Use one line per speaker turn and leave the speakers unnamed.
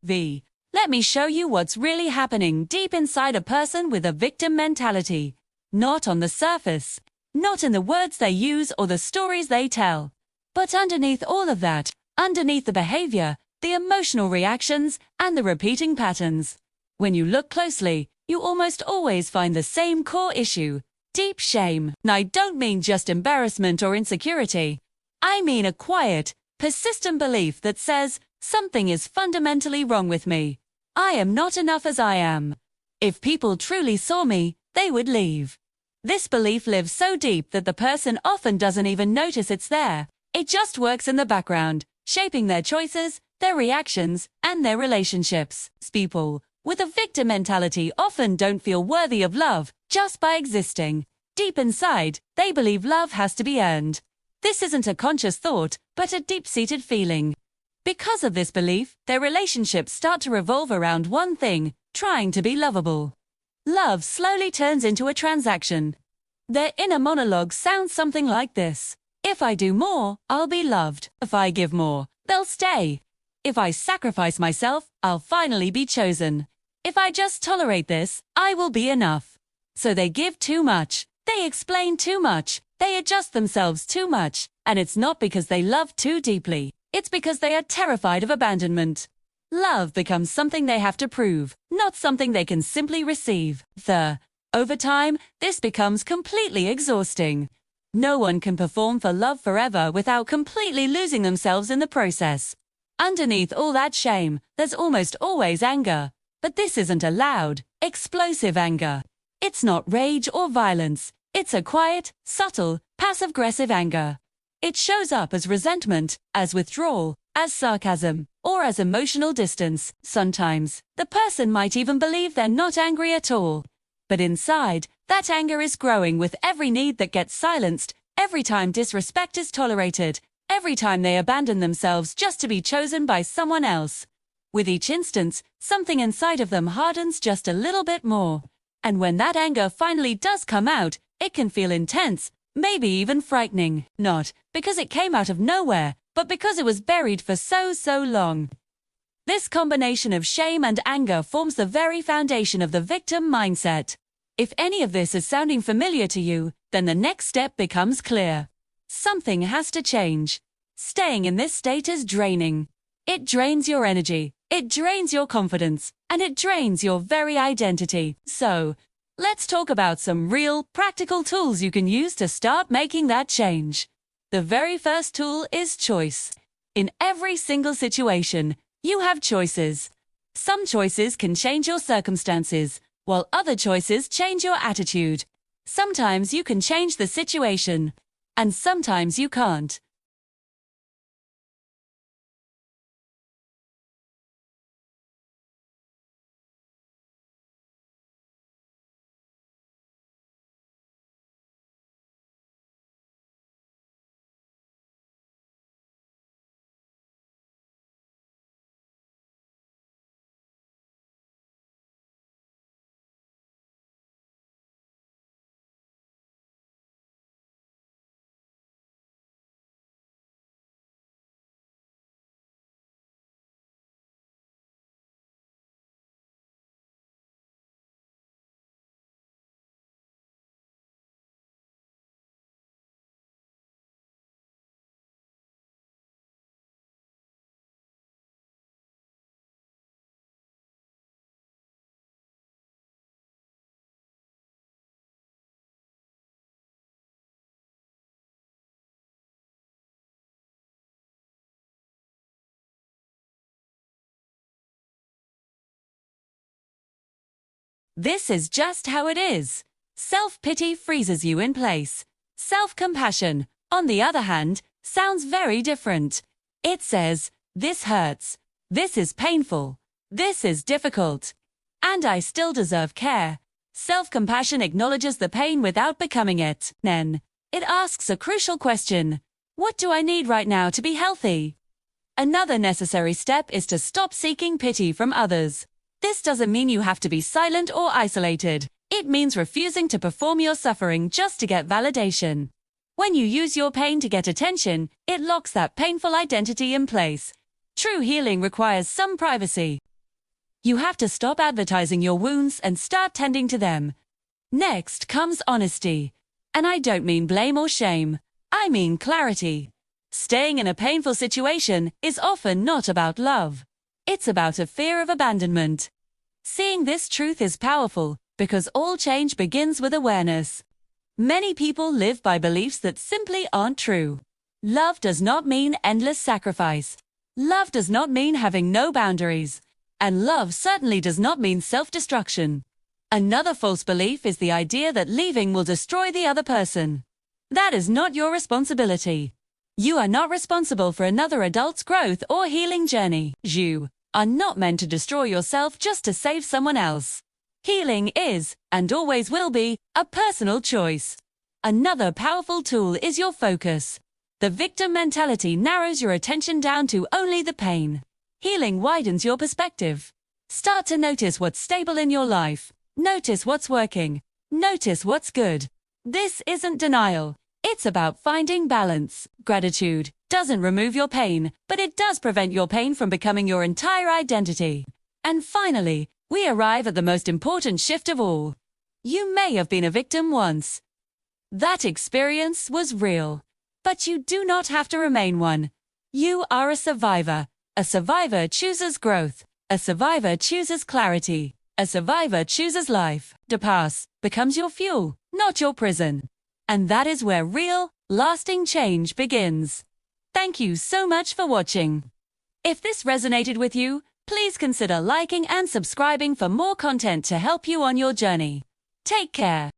Let me show you what's really happening deep inside a person with a victim mentality. Not on the surface, not in the words they use or the stories they tell, but underneath all of that, underneath the behavior, the emotional reactions, and the repeating patterns. When you look closely, you almost always find the same core issue: deep shame. And I don't mean just embarrassment or insecurity. I mean a quiet, persistent belief that says, something is fundamentally wrong with me. I am not enough as I am. If people truly saw me, they would leave. This belief lives so deep that the person often doesn't even notice it's there. It just works in the background, shaping their choices, their reactions, and their relationships. People with a victim mentality often don't feel worthy of love just by existing. Deep inside, they believe love has to be earned. This isn't a conscious thought, but a deep-seated feeling. Because of this belief, their relationships start to revolve around one thing: trying to be lovable. Love slowly turns into a transaction. Their inner monologue sounds something like this: if I do more, I'll be loved. If I give more, they'll stay. If I sacrifice myself, I'll finally be chosen. If I just tolerate this, I will be enough. So they give too much, they explain too much, they adjust themselves too much, and it's not because they love too deeply. It's because they are terrified of abandonment. Love becomes something they have to prove, not something they can simply receive. Over time, this becomes completely exhausting. No one can perform for love forever without completely losing themselves in the process. Underneath all that shame, there's almost always anger. But this isn't a loud, explosive anger. It's not rage or violence. It's a quiet, subtle, passive-aggressive anger. It shows up as resentment, as withdrawal, as sarcasm, or as emotional distance. Sometimes, the person might even believe they're not angry at all. But inside, that anger is growing with every need that gets silenced, every time disrespect is tolerated, every time they abandon themselves just to be chosen by someone else. With each instance, something inside of them hardens just a little bit more. And when that anger finally does come out, it can feel intense, maybe even frightening. Not because it came out of nowhere, but because it was buried for so long. This combination of shame and anger forms the very foundation of the victim mindset. If any of this is sounding familiar to you, then the next step becomes clear. Something has to change. Staying in this state is draining. It drains your energy, it drains your confidence, and it drains your very identity. So, let's talk about some real, practical tools you can use to start making that change. The very first tool is choice. In every single situation, you have choices. Some choices can change your circumstances, while other choices change your attitude. Sometimes you can change the situation, and sometimes you can't. This is just how it is. Self-pity freezes you in place. Self-compassion, on the other hand, sounds very different. It says, this hurts, this is painful, this is difficult, and I still deserve care. Self-compassion acknowledges the pain without becoming it. Then, it asks a crucial question. What do I need right now to be healthy? Another necessary step is to stop seeking pity from others. This doesn't mean you have to be silent or isolated. It means refusing to perform your suffering just to get validation. When you use your pain to get attention, it locks that painful identity in place. True healing requires some privacy. You have to stop advertising your wounds and start tending to them. Next comes honesty. And I don't mean blame or shame. I mean clarity. Staying in a painful situation is often not about love. It's about a fear of abandonment. Seeing this truth is powerful because all change begins with awareness. Many people live by beliefs that simply aren't true. Love does not mean endless sacrifice. Love does not mean having no boundaries. And love certainly does not mean self-destruction. Another false belief is the idea that leaving will destroy the other person. That is not your responsibility. You are not responsible for another adult's growth or healing journey. You are not meant to destroy yourself just to save someone else. Healing is, and always will be, a personal choice. Another powerful tool is your focus. The victim mentality narrows your attention down to only the pain. Healing widens your perspective. Start to notice what's stable in your life. Notice what's working. Notice what's good. This isn't denial. It's about finding balance. Gratitude doesn't remove your pain, but it does prevent your pain from becoming your entire identity. And finally, we arrive at the most important shift of all. You may have been a victim once. That experience was real. But you do not have to remain one. You are a survivor. A survivor chooses growth. A survivor chooses clarity. A survivor chooses life. The past becomes your fuel, not your prison. And that is where real, lasting change begins. Thank you so much for watching. If this resonated with you, please consider liking and subscribing for more content to help you on your journey. Take care.